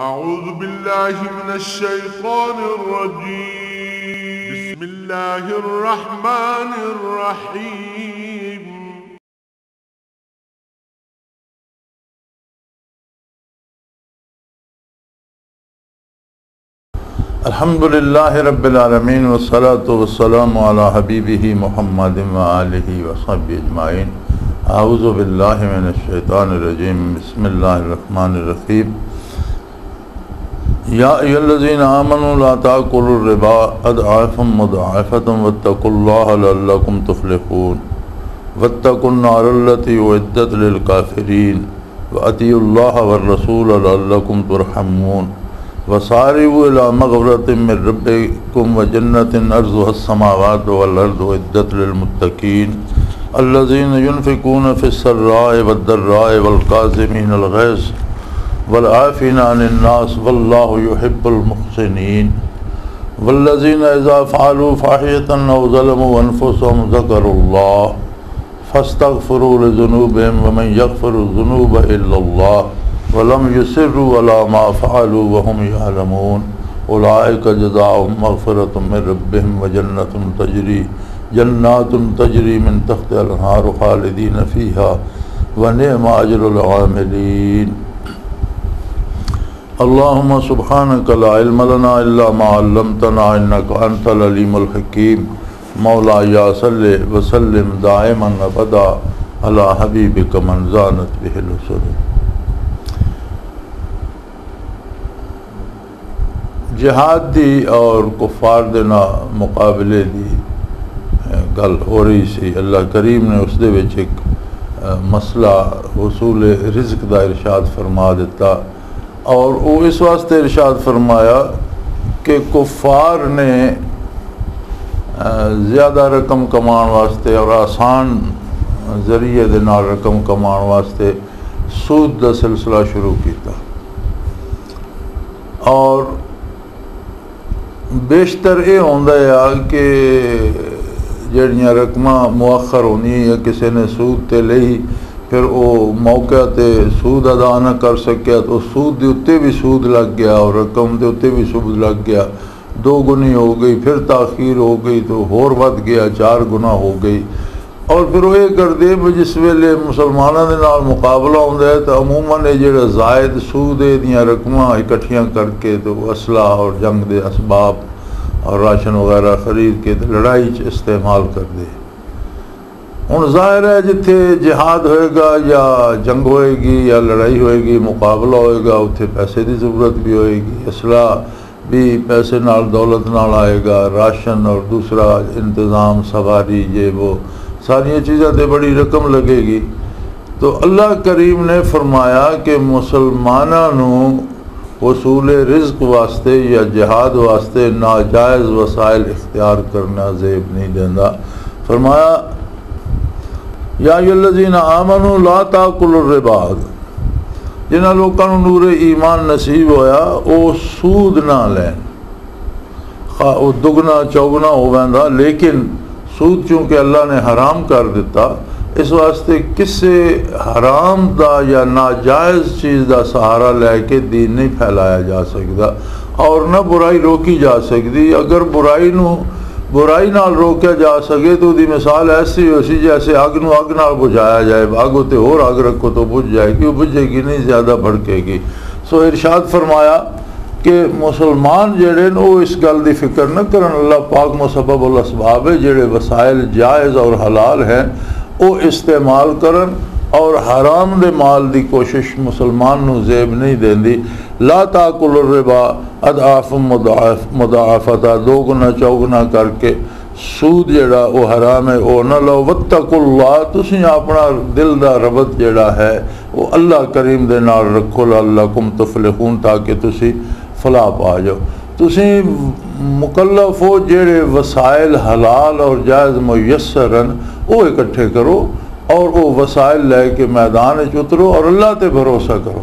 أعوذ بالله من الشيطان الرجيم. بسم الله الرحمن الرحيم. الحمد لله رب العالمين والصلاة والسلام على حبيبه محمد وآله وصحبه أجمعين. أعوذ بالله من الشيطان الرجيم. بسم الله الرحمن الرحيم. يا أيها الذين آمنوا لا تأكلوا الربا أضعافا مضاعفة واتقوا الله لعلكم تفلحون. واتقوا النار التي أعدت للكافرين وأطيعوا الله والرسول لعلكم ترحمون. وسارعوا إلى مغفرة من ربكم وجنة عرضها السماوات والأرض أعدت للمتقين الذين ينفقون في السراء والضراء والكاظمين الغيظ والعافين عن الناس والله يحب المحسنين. والذين إذا فعلوا فاحشة أو ظلموا أنفسهم ذكروا الله فاستغفروا لذنوبهم ومن يغفر الذنوب إلا الله ولم يصروا على ما فعلوا وهم يعلمون. أولئك جزاؤهم مغفرة من ربهم وجنات تجري من تحتها الأنهار خالدين فيها ونعم أجر العاملين. اللهم سبحانك لا علم لنا إلا ما علمتنا إنك أنت العليم الحكيم. مولاي صل وسلم دائما أبدا على حبيبك من زانت به الرسل. جہاد دی اور کفار دے مقابلے دی گل ہو رہی سی. اللہ کریم نے اس دے وچ ایک مسئلہ حصول رزق دا ارشاد فرما دیتا اور وہ اس واسطے ارشاد فرمایا کہ کفار نے زیادہ رقم کمان واسطے اور آسان ذریعے دے نال رقم کمان واسطے سود دا سلسلہ شروع کیتا اور بیشتر یہ ہوتا ہے کہ جڑیاں رقماں مؤخر ہونی یا کسی نے سود تے لئی پھر وہ موقع تے سود ادا نہ کر سکیا تو سود دے اتے بھی سود لگ گیا اور رقم دے اتے بھی سود لگ گیا. 2 گنی ہو گئی، پھر تاخیر ہو گئی تو ہور ود گیا، 4 گنا ہو گئی. اور پھر وہ یہ کر دے جس ویلے مسلمانوں دے نال مقابلہ ہوتا ہے تو عموماً یہ جڑا زائد سود دیاں رقماں اکٹھیاں کر کے تو اسلحہ اور جنگ دے اسباب اور راشن وغیرہ خرید کے لڑائی استعمال کر دے. ہن ظاہر ہے جتھے جہاد ہوئے گا یا جنگ ہوئے گی یا لڑائی ہوئے گی، مقابلہ ہوئے گا، اتھے پیسے دی ضرورت بھی ہوئے گی، اسلحہ بھی پیسے نال دولت نال آئے گا، راشن اور دوسرا انتظام سواری یہ وہ ساری چیزیں تے بڑی رقم لگے گی. تو اللہ کریم نے فرمایا کہ مسلمانوں حصول رزق واسطے یا جہاد واسطے ناجائز وسائل اختیار کرنا زیب نہیں دینا. فرمایا یا ایھا الذین آمنوا لا تاکلوا الربا. جنہاں لوگوں کو نور ایمان نصیب ہویا وہ سود نہ لین، خواہ وہ دگنا چوگنا ہو ویندا، لیکن سود چونکہ اللہ نے حرام کر دیتا اس واسطے کسے حرام دا یا ناجائز چیز دا سہارا لے کے دین نہیں پھیلایا جا سکتا اور نہ برائی روکی جا سکتی. اگر برائی نال روکیا جا سکے تو دی مثال ایسی ہو سی جیسے اگ نو اگ نال بجھایا جائے، اگ تے اور اگ رکھو تو بجھ جائے گی، وہ بجھے گی نہیں، زیادہ بھڑکے گی. سو ارشاد فرمایا کہ مسلمان جڑے وہ اس گل دی فکر نہ کرن. اللہ پاک مسبب الاسباب ہے، جڑے وسائل جائز اور حلال ہیں وہ استعمال کرن اور حرام دے مال دی کوشش مسلمان نو زیب نہیں دیندی. لا تاکلوا الربا اضعافا مضاعفتا، 2 گنا 4 گنا کر کے سود جڑا وہ حرام ہے وہ نہ لو. واتقوا اللہ، تسی اپنا دل دا ربط جڑا ہے وہ اللہ کریم دے نال رکھو لعلکم تفلحون، تاکہ تسی فلاح پا جاؤ. تسی مکلف ہو جڑے وسائل حلال اور جائز میسر ہیں وہ اکٹھے کرو اور وہ وسائل لے کے میدان اترو اور اللہ تے بھروسہ کرو.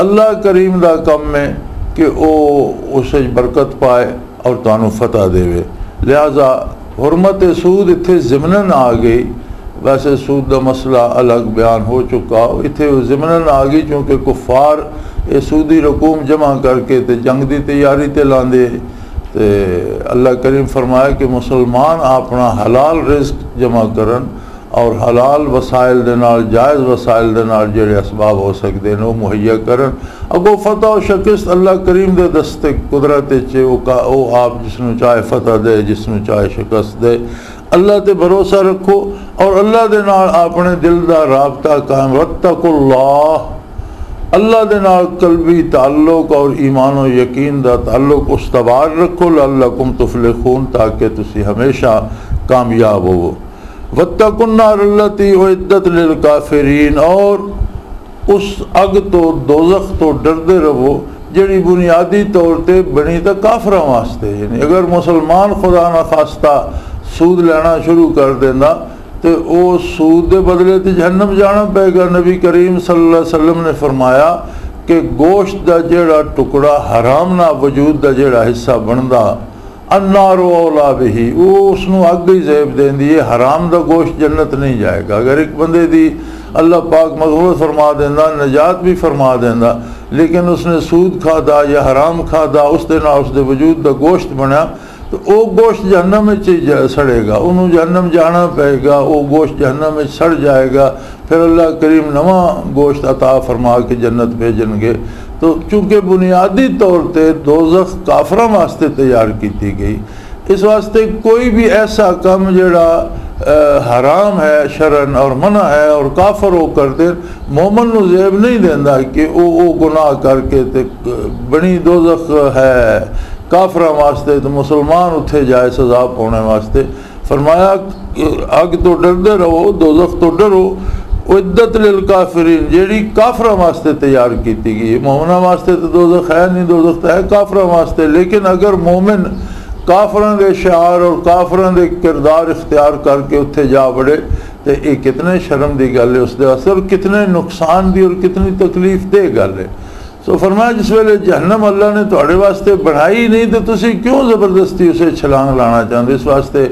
اللہ کریم دا کم ہے کہ وہ اسے برکت پائے اور تانوں فتح دے. لہذا حرمت سود اتھے ضمناً آ گئی. ویسے سود کا مسئلہ الگ بیان ہو چکا، اتنے ضمناً آ گئی چونکہ کفار یہ سودی رقوم جمع کر کے تے جنگ دی تیاری تے لاندے تے اللہ کریم فرمایا کہ مسلمان اپنا حلال رزق جمع کرن اور حلال وسائل دے نال جائز وسائل دے نال جڑے اسباب ہو سکتے ہیں وہ مہیا کرن اگو فتح و شکست اللہ کریم دے دستے قدرت چے او آپ جس نو چاہے فتح دے جس نو چاہے شکست دے اللہ تے بھروسہ رکھو اور اللہ دے نال اپنے دل دا رابطہ قائم واتقوا اللہ اللہ دے نال قلبی تعلق اور ایمان و یقین دا تعلق استوار رکھو لعلکم تفلحون تاکہ تسی ہمیشہ کامیاب ہو واتقوا النار التی اعدت للکافرین اور اس اگ تو دوزخ تو ڈردے رہو جڑی بنیادی طور تے بنی تا کافراں واسطے یعنی اگر مسلمان خدا نہ خواستہ سود لینا شروع کر دینا تو او سود دے بدلے تے جہنم جانا پے گا نبی کریم صلی اللہ علیہ وسلم نے فرمایا کہ گوشت دا جڑا ٹکڑا حرام نہ وجود دا جڑا حصہ بندا النار اولا بہی وہ اس نو اگ ہی زیب دیندی ہے حرام دا گوشت جنت نہیں جائے گا اگر ایک بندے دی اللہ پاک مغفرت فرما دیندا نجات بھی فرما دیندا لیکن اس نے سود کھادا یا حرام کھادا اس دے نال اس دے وجود دا گوشت بنیا تو وہ گوشت جہنم میں سڑے گا انہوں جہنم جانا پائے گا وہ گوشت جہنم میں سڑ جائے گا پھر اللہ کریم نواں گوشت عطا فرما کے جنت بھیجن گے تو چونکہ بنیادی طور تے دوزخ کافراں واسطے تیار کیتی گئی اس واسطے کوئی بھی ایسا کام جڑا حرام ہے شرعن اور منع ہے اور کافر ہو کر دے مومن نو زیب نہیں دیندا کہ او گناہ کر کے تے بنی دوزخ ہے کافراں واسطے تو مسلمان اتھے جائے سزا پانے واسطے فرمایا اگ تو ڈردے رہو دوزخ تو ڈرو عدت للکافرین جیڑی کافراں واسطے تیار کیتی گئی مومناں واسطے تو دوزخ ہے نہیں دوزخ تو ہے کافراں واسطے لیکن اگر مومن کافراں دے شعار اور کافراں دے کردار اختیار کر کے اتھے جا بڑے تو یہ کتنے شرم دی گل ہے اس دے اثر کتنے نقصان دی اور کتنی تکلیف دہ گل ہے سو فرمایا جس ویلے جہنم اللہ نے تھوڑے واسطے بڑھائی نہیں تو تسی کیوں زبردستی اسے چھلانگ لانا چاہتے اس واسطے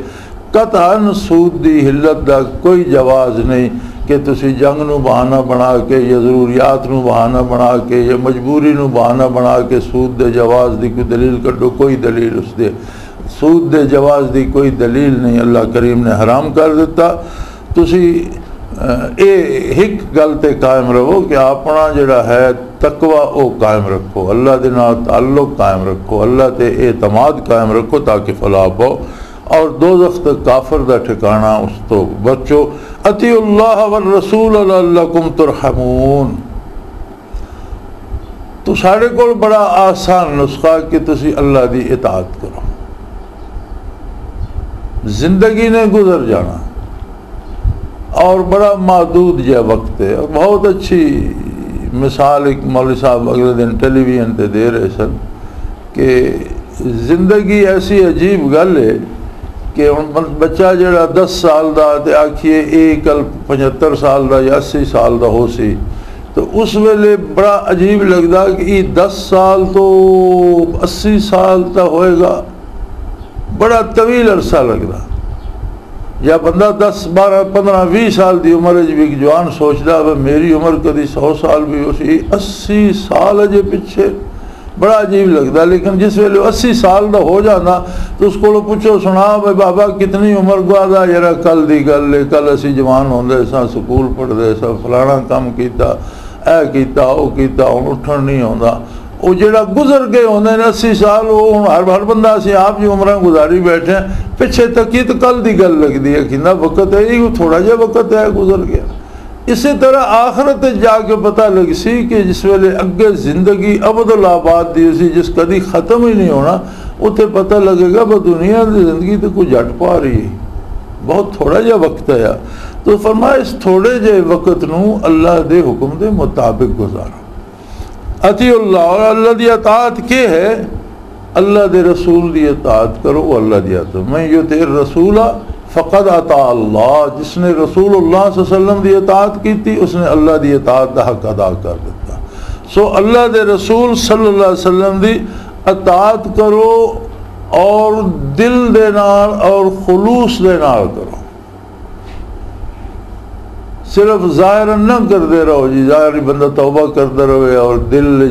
قطعاً سود دی حلت دا کوئی جواز نہیں کہ تسی جنگ نو بہانہ بنا کے یا ضروریات نو بہانہ بنا کے یا مجبوری نو بہانہ بنا کے سود دے جواز دی کوئی دلیل کڈو کوئی دلیل اس دے سود دے جواز دی کوئی دلیل نہیں اللہ کریم نے حرام کر دیتا تسی ایک گل تے قائم رہو کہ اپنا جڑا ہے تقوی او قائم رکھو اللہ دے نال تعلق قائم رکھو اللہ تے اعتماد قائم رکھو تاکہ فلاح پاؤ اور دوزخ تے کافر دا ٹھکانہ اس تو بچو اطیعوا اللہ والرسول لعلکم ترحمون تو سارے کول بڑا آسان نسخہ کہ تسی اللہ دی اطاعت کرو زندگی نے گزر جانا اور بڑا محدود جا وقت ہے اور بہت اچھی مثال ایک مولوی صاحب اگلے دن ٹیلی ویژن تے دے رہے سن کہ زندگی ایسی عجیب گل ہے کہ بچہ جڑا 10 سال دا تے آکھیے ایک کل 75 سال دا یا 80 سال دا ہو سی تو اس ویلے بڑا عجیب لگدا کہ یہ 10 سال تو 80 سال تا ہوئے گا بڑا طویل عرصہ لگدا یا بندہ 10 12 15 20 سال دی عمر بھی ایک جوان سوچدا ہے میری عمر کدی 100 سال بھی ہو سی 80 سال اجے پیچھے بڑا عجیب لگتا لیکن جس ویلے 80 سال دا ہو جانا تو اس کو پوچھو سنا بھائی بابا کتنی عمر گوا یار کل دی گل ہے کل اسی جوان ہوندے سا سکول پڑھتے سا فلانا کام کیتا اے کیتا او کیتا ہن اٹھن نہیں ہوندا وہ جڑا گزر گئے ہوندے نے 80 سال وہ ہر بندہ اسی آپ جی عمراں گزاری بیٹھے ہیں پیچھے تک یہ تو کل دی گل لگتی ہے کتنا وقت ہے یہ تھوڑا جہا وقت ہے گزر گیا اسی طرح آخرت جا کے پتہ لگ سی کہ جس ویلے اگے زندگی ابد الآباد دی سی جس کدی ختم ہی نہیں ہونا اتنے پتہ لگے گا بس دنیا دی زندگی تو کوئی جٹ پا رہی ہے بہت تھوڑا جہا وقت ہے تو فرمایا اس تھوڑے جہے وقت نو اللہ دے حکم دے مطابق گزارو اطیع اللہ اور اللہ دی اطاعت کے ہے اللہ دے رسول دی اطاعت کرو وہ اللہ دی اطاعت میں یطیع الرسول فقد اطاع اللہ جس نے رسول اللہ صلی اللہ علیہ وسلم دی اطاعت کی تھی اس نے اللہ دی اطاعت دا حق ادا کر دیتا سو اللہ دے رسول صلی اللہ علیہ وسلم دی اطاعت کرو اور دل دے نال اور خلوص دے نال کرو صرف ظاہر نہ کرتے رہو جی، ظاہر بندہ توبہ کرتا رہے اور دل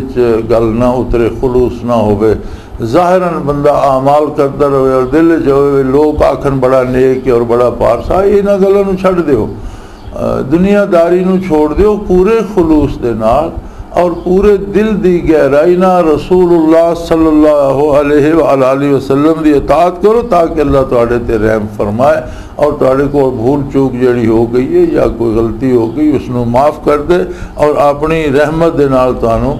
گل نہ اترے، خلوص نہ ہوئے، ظاہراً بندہ اعمال کرتا رہے اور دل ہوئے لوگ آکھن بڑا نیک اور بڑا پارسا، یہاں گلوں چھڑ دیو، دنیا داری نو چھوڑ دیو، پورے خلوص دے نال اور پورے دل دی گہرائی نہ رسول اللہ صلی اللہ علیہ وآلہ وسلم دی اطاعت کرو، تاکہ اللہ تواڈے تے رحم فرمائے اور تواڈے کو بھول چوک جڑی ہو گئی ہے یا کوئی غلطی ہو گئی اس نو معاف کر دے اور اپنی رحمت دے نال تانوں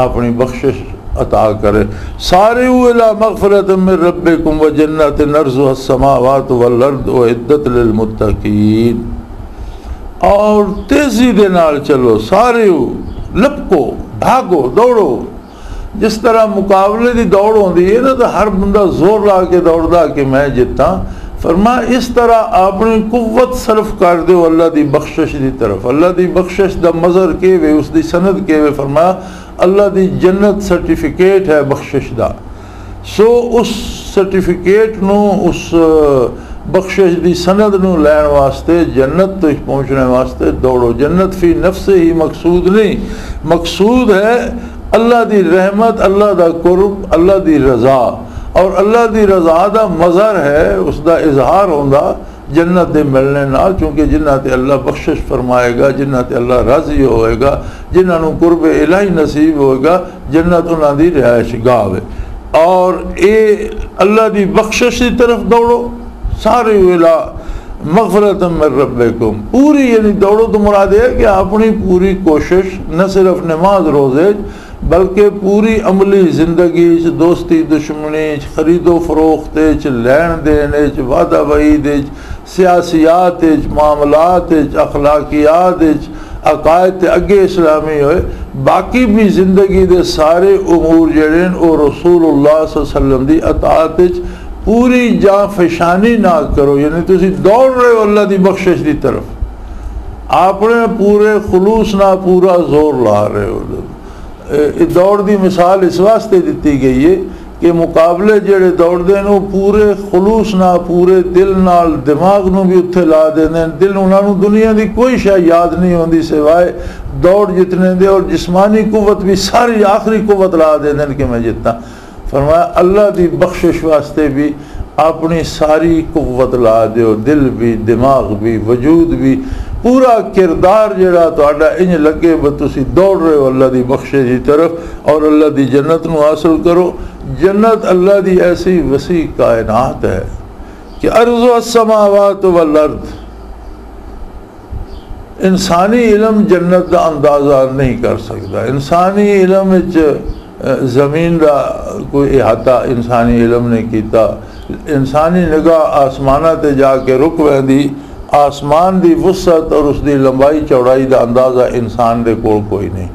اپنی بخشش عطا کرے۔ سارعوا الی مغفرۃ من ربکم وجنۃ عرضها السماوات والارض اعدت للمتقین، اور تیزی دے نال چلو، سارے لپکو، بھاگو، دوڑو، جس طرح مقابلے دی دوڑ ہوندی ہے نا تو ہر بندہ زور لا کے دوڑدا کہ میں جتاں، فرمایا اس طرح اپنی قوت صرف کر دیو اللہ دی بخشش دی طرف۔ اللہ دی بخشش دا مظہر کے وے، اس دی سند کے وے، فرمایا اللہ دی جنت سرٹیفکیٹ ہے بخشش دا، سو اس سرٹیفکیٹ نو، اس بخشش دی سند نو لین واسطے، جنت تک پہنچنے واسطے دوڑو۔ جنت فی نفس ہی مقصود نہیں، مقصود ہے اللہ دی رحمت، اللہ دا قرب، اللہ دی رضا، اور اللہ دی رضا دا مظہر ہے، اس دا اظہار ہوندا جنت دے ملنے نال، چونکہ جنہ تے اللہ بخشش فرمائے گا، جنہ تے اللہ راضی ہوئے گا، جنہ نو قرب الہی نصیب ہوئے گا، جنت انہاں دی رہائش گاہ ہے۔ اور اے اللہ دی بخشش دی طرف دوڑو، سارے الی مغفرۃ من ربکم، پوری یعنی دوڑو تو مراد ہے کہ اپنی پوری کوشش نہ صرف نماز روزے بلکہ پوری عملی زندگی، دوستی دشمنی، خرید و فروخت، لین دین، وعدہ وعید، سیاسیات، معاملات، اخلاقیات، عقائد اگے اسلامی ہوئے، باقی بھی زندگی دے سارے امور جڑے او رسول اللہ صلی اللہ علیہ وسلم دی اطاعت پوری جاں فشانی نہ کرو، یعنی تسی دوڑ رہے ہو اللہ دی بخشش دی طرف، اپنے پورے خلوص نہ پورا زور لا رہے ہو۔ دوڑ دی مثال اس واسطے دیتی گئی ہے کہ مقابلے جڑے دوڑ دین وہ پورے خلوص نہ، پورے دل نال، دماغ نو بھی اتھے لا دین، دل انہاں نو دنیا دی کوئی شے یاد نہیں ہوندی سوائے دوڑ جتنے دے، اور جسمانی قوت بھی ساری آخری قوت لا دین کہ میں جتنا۔ فرمایا اللہ دی بخشش واسطے بھی اپنی ساری قوت لا دیو، دل بھی، دماغ بھی، وجود بھی، پورا کردار جڑا تہاڈا انج لگے بتسی دوڑ رہے ہو اللہ دی بخشش کی طرف اور اللہ دی جنت نو حاصل کرو۔ جنت اللہ دی ایسی وسیع کائنات ہے کہ ارض السماوات والارض، انسانی علم جنت دا اندازہ نہیں کر سکتا، انسانی علم زمین دا کوئی احاطہ انسانی علم نے کیتا، انسانی نگاہ آسمانہ تے جا کے رک ویندی، آسمان دی وسعت اور اس دی لمبائی چوڑائی دا اندازہ انسان دے کول کوئی نہیں،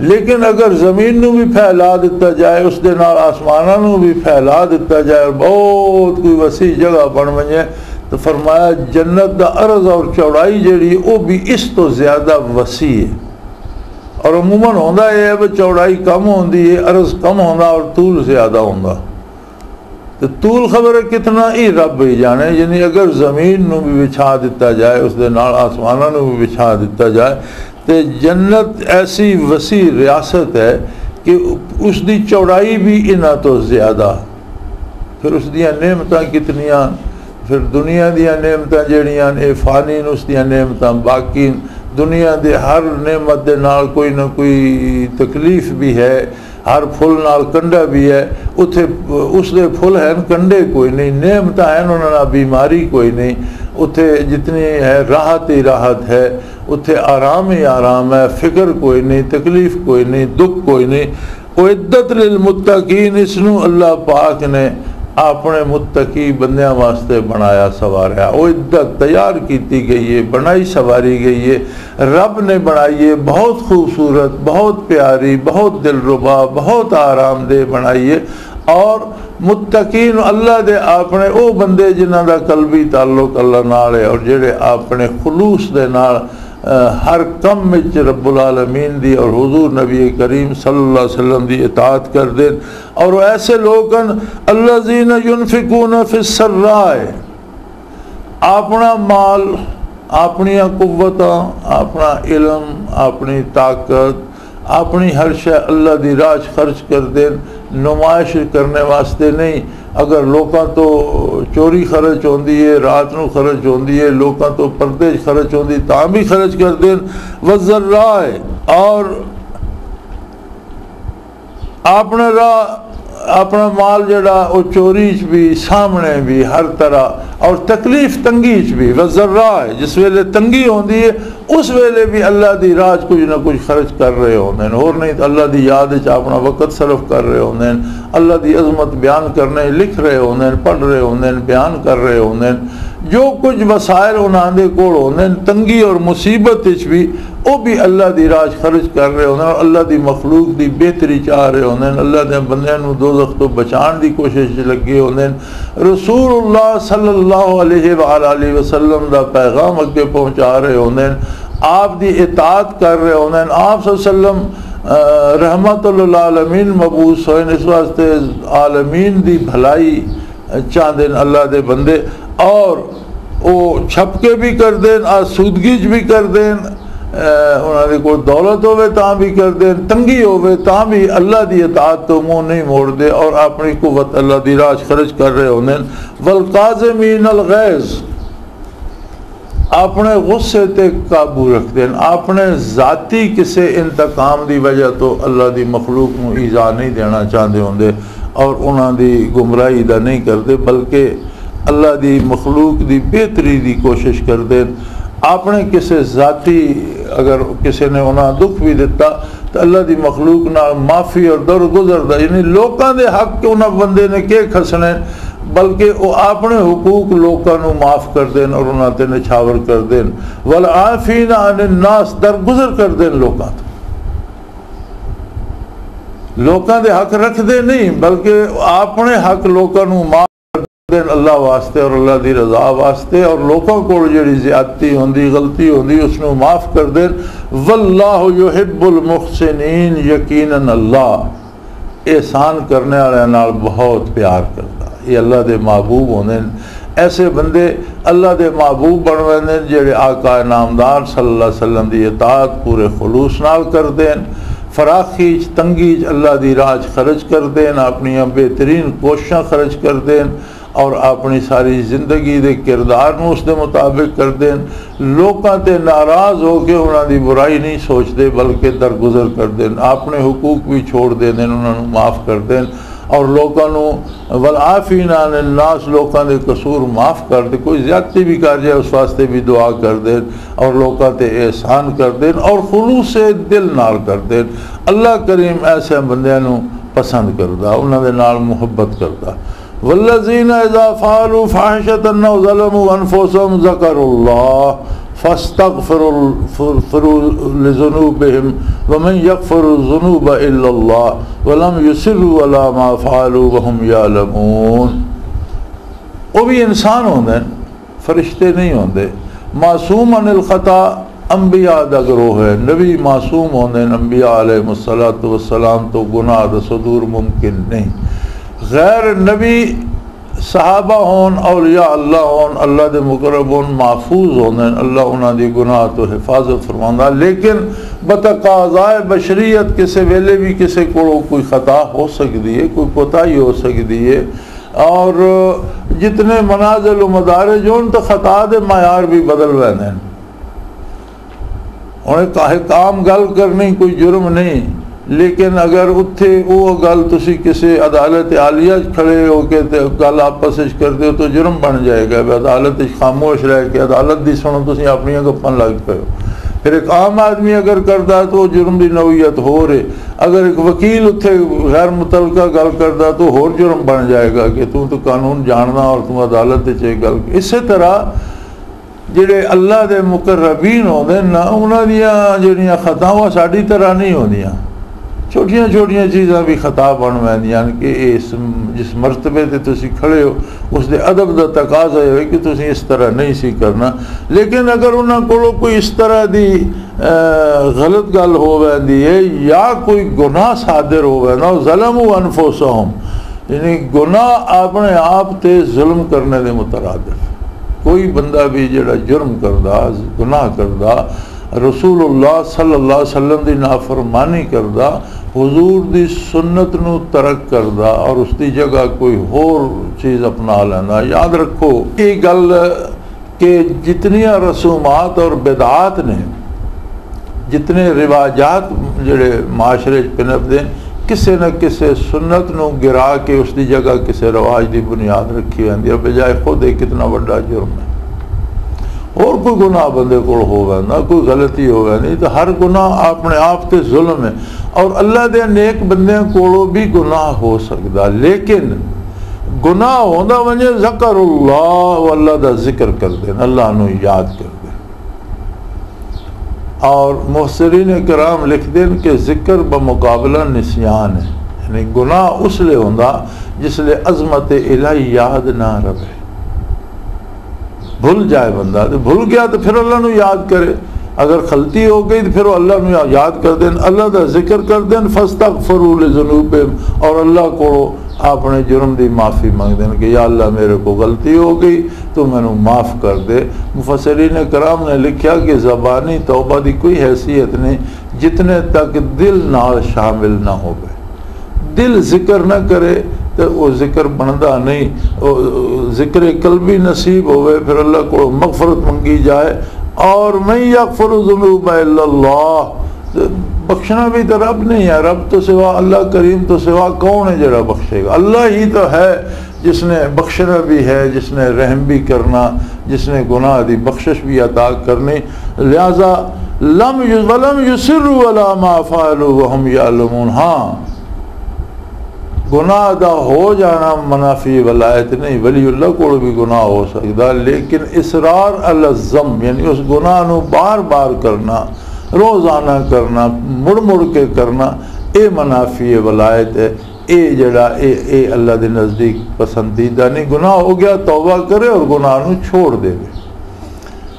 لیکن اگر زمین نو بھی پھیلا دیتا جائے، اس دے نال آسمانہ نو بھی پھیلا دیتا جائے اور بہت کوئی وسیع جگہ بن ونجے، تو فرمایا جنت دا عرض اور چوڑائی جڑی وہ بھی اس تو زیادہ وسیع ہے۔ اور عموماً ہوندا ہے کہ چوڑائی کم ہوندی ہے، عرض کم ہوندا اور طول زیادہ ہوندا، تو طول خبر ہے کتنا ہی رب ہی جانے، یعنی اگر زمین نو بھی بچھا دیتا جائے، اس دے نال آسمانہ نو بھی بچھا دیتا جائے، تو جنت ایسی وسیع ریاست ہے کہ اس دی چوڑائی بھی انہاں تو زیادہ، پھر اس دیاں نعمتاں کتنیاں، پھر دنیا دیاں نعمتاں جڑیاں اے فانی، اس دیاں نعمتاں باقی، دنیا دے ہر نعمت دے نال کوئی نہ کوئی تکلیف بھی ہے، ہر پھل نال کنڈا بھی ہے، اتھے اس دے پھل ہیں کنڈے کوئی نہیں، نعمتاں ہیں انہوں نے بیماری کوئی نہیں، اتھے جتنی ہے راحت ہی راحت ہے، اتھے آرام ہی آرام ہے، فکر کوئی نہیں، تکلیف کوئی نہیں، دکھ کوئی نہیں۔ اعدت للمتقین، اس نو اللہ پاک نے اپنے متقی بندیاں واسطے بنایا سواریا، اعدت تیار کیتی گئی ہے، بنائی سواری گئی ہے، رب نے بنائی ہے، بہت خوبصورت، بہت پیاری، بہت دلربا، بہت آرام دہ بنائی ہے۔ اور متقین اللہ دے اپنے او بندے جنہاں دا قلبی تعلق اللہ نال ہے اور جڑے اپنے خلوص دے نال ہر کم وچ رب العالمین دی اور حضور نبی کریم صلی اللہ علیہ وسلم دی اطاعت کر دیں، اور وہ ایسے لوگ الذین ينفقون فی السراء، اپنا مال اپنی قوتاں، اپنا علم، اپنی طاقت، اپنی ہر شے اللہ دی راہ خرچ کر دین، نمائش کرنے واسطے نہیں۔ اگر لوکاں تو چوری خرچ ہوندی ہے، رات نو خرچ ہوندی ہے، لوکاں تو پردے خرچ ہوندی تاں بھی خرچ کر دین۔ وزرائے، اور اپنے راہ اپنا مال جڑا وہ چوری چ بھی، سامنے بھی، ہر طرح، اور تکلیف تنگی چ بھی۔ وزرائے، جس ویلے تنگی ہوندی ہے اس ویلے بھی اللہ دی راہ کچھ نہ کچھ خرچ کر رہے ہوندے ہیں، اور نہیں تو اللہ دی یاد وچ اپنا وقت صرف کر رہے ہوندے ہیں، اللہ دی عظمت بیان کرنے لکھ رہے ہوندے ہیں، پڑھ رہے ہوندے ہیں، بیان کر رہے ہوندے ہیں۔ جو کچھ وسائل انہاں دے کول ہوندے ہیں تنگی اور مصیبت وچ بھی، وہ بھی اللہ دی راہ خرچ کر رہے ہوندے ہیں، اور اللہ دی مخلوق دی بہتری چاہ رہے ہوندے ہیں، اللہ دے بندیاں نو دوزخ تو بچان دی کوشش لگے ہوندے ہیں۔ رسول اللہ صلی اللہ علیہ وآلہ وسلم دا پیغام اگے پہنچا رہے ہوندے ہیں، آپ دی اطاعت کر رہے ہوندے ہیں۔ آپ صلی اللہ علیہ وسلم رحمت للعالمین مبعوث ہوئے، اس واسطے عالمین دی بھلائی چاہتے ہیں اللہ دے بندے، اور وہ چھپکے بھی کر دیں، آسودگی بھی کر دیں، انہوں نے کوئی دولت ہوئے تاں بھی کر دیں، تنگی ہوئے تاں بھی اللہ دی اطاعت تو منہ نہیں موڑ دے، اور اپنی قوت اللہ دی راہ خرچ کر رہے ہونے۔ والقاظمین الغیظ، اپنے غصے تے قابو رکھ دیں، اپنے ذاتی کسے انتقام دی وجہ تو اللہ دی مخلوق نو ایذا نہیں دینا چاہتے ہوندے، اور انہاں دی گمراہی دا نہیں کرتے، بلکہ اللہ دی مخلوق دی بہتری دی کوشش کر دیں۔ اپنے کسے ذاتی اگر کسی نے انہاں دکھ بھی دیتا تو اللہ دی مخلوق نال معافی اور درگزر دا، یعنی لوکاں دے حق کے انہاں بندے نے کہ کھسنے، بلکہ وہ اپنے حقوق لوکاں نو معاف کر دیں اور انہاں تے نچھاور کر دیں۔ والعافین عن الناس، درگزر کر دیں لوکاں تو، لوکاں دے حق رکھ دے نہیں بلکہ اپنے حق لوکاں نو معاف دین اللہ واسطے اور اللہ دی رضا واسطے، اور لوگوں کو جڑی زیادتی ہوندی غلطی ہوندی اس نو معاف کر دین۔ واللہ یحب المحسنین، یقیناً اللہ احسان کرنے والے نال بہت پیار کرتا۔ یہ اللہ دے محبوب ہوندے، ایسے بندے اللہ دے محبوب بن ویندے جڑے آقا نامدار صلی اللہ علیہ وسلم دی اطاعت پورے خلوص نال کر دین، فراخی تنگی اللہ دی راہ خرچ کر دین، اپنی بہترین کوششاں خرچ کر دین، اور اپنی ساری زندگی دے کردار نو اس دے مطابق کر دیں۔ لوکاں تے ناراض ہو کے انہاں دی برائی نہیں سوچ دے بلکہ درگزر کر دیں، اپنے حقوق بھی چھوڑ دیں، انہاں نو معاف کر دیں، اور لوکاں نو والعافین عن الناس، لوکاں دے قصور معاف کر دے، کوئی زیادتی بھی کر جائے اس واسطے بھی دعا کر دیں، اور لوکاں تے احسان کر دیں، اور خلوص دل نال کر دیں۔ اللہ کریم ایسے بندیاں نو پسند کردا، انہاں دے نال محبت کردا۔ والذین اذا فعلوا فاحشۃ او ظلموا انفسهم ذکروا اللہ فاستغفروا لذنوبهم ومن یغفر الذنوب الا اللہ ولم یصروا علی ما فعلوا وهم یعلمون۔ وہ بھی انسان ہوندے، فرشتے نہیں ہوندے۔ معصوم عن الخطا انبیاء دا گروہ ہے، نبی معصوم ہوندے، انبیاء علیہ السلام تو گناہ دا صدور ممکن نہیں۔ غیر نبی صحابہ ہون، اولیاء اللہ ہون، اللہ دے مقرب ہون، محفوظ ہونے، اللہ انہاں دی گناہ تو حفاظت فرماندہ، لیکن بتقاضائے بشریت کسے ویلے بھی کسے کو کوئی خطا ہو سکتی ہے، کوئی کوتاہی ہو سکتی ہے، اور جتنے منازل و مدارج ہون تو خطا دے معیار بھی بدل ویندے ہیں۔ انہیں کام گل کرنی کوئی جرم نہیں، لیکن اگر اتھے وہ گل تسی کسی عدالت عالیہ کھڑے ہو کے گل آپس کر دے تو جرم بن جائے گا، عدالت خاموش رہ کے عدالت دی سنو تسی اپنی گپاں لگ پے ہو۔ پھر ایک عام آدمی اگر کردا تو جرم دی نوعیت ہو رہے، اگر ایک وکیل اتھے غیر متعلقہ گل کردا تو ہور جرم بن جائے گا کہ تو قانون جاننا اور تم عدالت چ گل۔ اسی طرح جڑے اللہ دے مقربین ہوندے نا، انہاں دیاں جڑیاں خطاواں ساڈی طرح نہیں ہوندیاں، چھوٹیاں چھوٹیاں چیزاں بھی خطا بن ویندیاں کہ جس مرتبے تے تسی کھڑے ہو اس دے ادب دا تقاضا ہے کہ تسی اس طرح نہیں سی کرنا۔ لیکن اگر انہاں کولوں کوئی اس طرح دی غلط گل ہو ویندی ہے یا کوئی گناہ صادر ہو ویندا، ظلموا انفسہم، یعنی گناہ اپنے آپ تے ظلم کرنے دے مترادف، کوئی بندہ بھی جڑا جرم کردا گناہ کردا رسول اللہ صلی اللہ علیہ وسلم دی نافرمانی کردا حضور دی سنت نو ترک کردا اور اس دی جگہ کوئی اور چیز اپنا لینا، یاد رکھو یہ گل کہ جتنیاں رسومات اور بدعات نے، جتنے رواجات جڑے معاشرے پنپ دیں، کسے نہ کسے سنت نو گرا کے اس دی جگہ کسے رواج دی بنیاد رکھی ہوندی ہے، بجائے خود ایک کتنا بڑا جرم ہے۔ اور کوئی گناہ بندے کو ہوگا نہ کوئی غلطی ہوگا نہیں، تو ہر گناہ اپنے آپ تے ظلم ہے، اور اللہ دے نیک بندیاں کولوں بھی گناہ ہو سکتا، لیکن گناہ ہوندا ونجے ذکر اللہ، اللہ دا ذکر کر دین، اللہ نو یاد کر دین۔ اور محسرین کرام لکھ دین کہ ذکر بمقابلہ نسیان ہے، یعنی گناہ اس لئے ہوندا جس لئے عظمت الہی یاد نہ رہے، بھول جائے بندہ، تو بھول گیا تو پھر اللہ نو یاد کرے، اگر غلطی ہو گئی تو پھر وہ اللہ نو یاد کر دین، اللہ دا ذکر کر دین، فاستغفروا لذنوبہم، اور اللہ کو اپنے جرم دی معافی مانگ دین کہ یا اللہ میرے کو غلطی ہو گئی تو میں نے معاف کر دے۔ مفسرین کرام نے لکھا کہ زبانی توبہ دی کوئی حیثیت نہیں جتنے تک دل نال شامل نہ ہو گئے، دل ذکر نہ کرے تو وہ ذکر بندا نہیں، ذکر قلبی نصیب ہوئے، پھر اللہ کو مغفرت منگی جائے، اور من یغفر الذنوب الا اللہ، بخشنا بھی تو رب نہیں ہے، رب تو سوا اللہ کریم تو سوا کون ہے جڑا بخشے گا؟ اللہ ہی تو ہے جس نے بخشنا بھی ہے، جس نے رحم بھی کرنا، جس نے گناہ دی بخشش بھی عطا کرنی، لہذا ولم یصروا علی ما فعلوا وهم یعلمون۔ ہاں گناہ دا ہو جانا منافی ولایت نہیں، ولی اللہ کو بھی گناہ ہو سکتا، لیکن اصرار علی الذنب، یعنی اس گناہ نو بار بار کرنا، روزانہ کرنا، مڑ مڑ کے کرنا، اے منافی ولایت ہے، اے جڑا اے اللہ دے نزدیک پسندیدہ نہیں۔ گناہ ہو گیا توبہ کرے اور گناہ نو چھوڑ دے گے،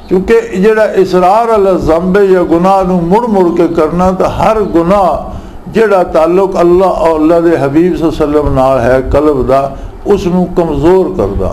کیونکہ جڑا اصرار علی الذنب یا گناہ نو مڑ مڑ کے کرنا، تو ہر گناہ جڑا تعلق اللہ اور اللہ دے حبیب صلی اللہ علیہ وسلم نال ہے قلب دا، اس نو کمزور کردا،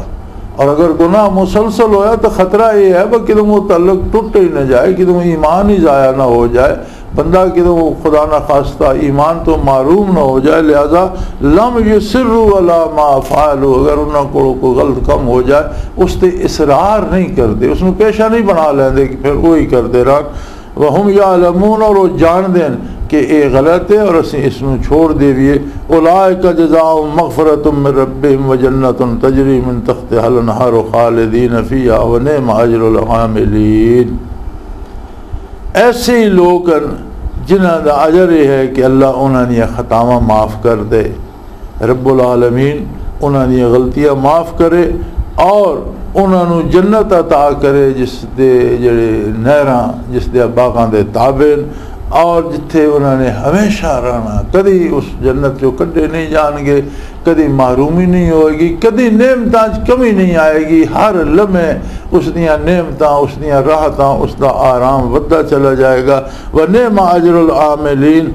اور اگر گناہ مسلسل ہویا تو خطرہ یہ ہے کہ کدوں وہ تعلق ٹوٹ ہی نہ جائے، کدوں ایمان ہی ضائع نہ ہو جائے، بندہ کدوں خدا نہ خواستہ ایمان تو معروم نہ ہو جائے۔ لہذا لم یصروا علی ما فعلوا، اگر انہاں کو کوئی غلط کم ہو جائے اس تے اصرار نہیں کرتے، اس نو پیشہ نہیں بنا لیندے کہ پھر وہی کرتے رہن، وہم یعلمون، اور وہ جان دین کہ اے غلط ہے اور اسی اس نو چھوڑ دیویے۔ اولئک جزاؤہم مغفرۃ من ربہم وجنۃ تجری من تحتہا الانہار خالدین فیہا ونعم اجر العاملین۔ ایسے لوگ جنہاں دا اجر یہ ہے کہ اللہ انہاں دی خطاواں معاف کر دے، رب العالمین انہاں دی غلطیاں معاف کرے اور انہاں نو جنت عطا کرے جس دے جڑے نہراں جس دے باغاں دے تابع، اور جتھے انہوں نے ہمیشہ رہنا، کدی اس جنت جو کڈے نہیں جان گے، کدی محرومی نہیں ہوئے گی، کدی نعمتاں کمی نہیں آئے گی، ہر لمحے اس دیاں نعمتاں، اس دیاں راحتاں، اس دا آرام ودہ چلا جائے گا۔ وَنِعْمَ أَجْرُ الْعَامِلِينَ،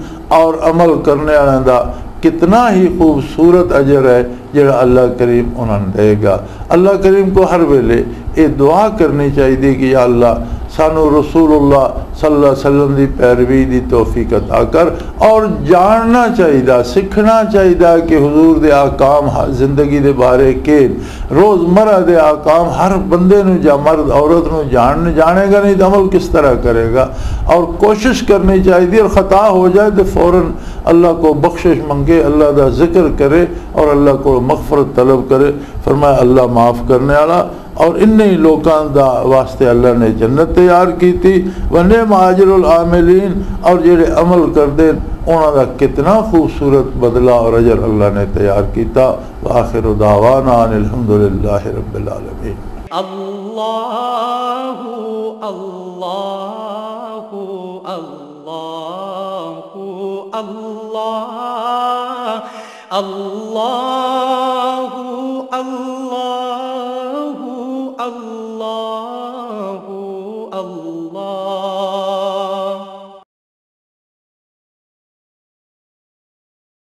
اور عمل کرنے والوں دا کتنا ہی خوبصورت اجر ہے جڑا اللہ کریم انہوں نے دے گا۔ اللہ کریم کو ہر ویلے یہ دعا کرنی چاہیے کہ یا اللہ سانو رسول اللہ صلی اللہ علیہ وسلم دی پیروی دی توفیق عطا کر، اور جاننا چاہیے، سکھنا چاہیے کہ حضور دے احکام زندگی دے بارے کے روزمرہ دے احکام ہر بندے نو یا مرد عورت نو جانے گا نہیں تو عمل کس طرح کرے گا، اور کوشش کرنی چاہیے، اور خطا ہو جائے تو فوراً اللہ کو بخشش منگے، اللہ دا ذکر کرے اور اللہ کو مغفرت طلب کرے۔ فرمایا اللہ معاف کرنے والا، اور انہی لوکاں دا واسطے اللہ نے جنت تیار کی تھی۔ وَنِعْمَ أَجْرُ الْعَامِلِينَ، اور جڑے عمل کر دیں انہاں دا کتنا خوبصورت بدلہ اور اجر اللہ نے تیار کیتا۔ وآخر دعوانا ان الحمدللہ رب العالمین۔ اللہ اللہ اللہ اللہ اللہ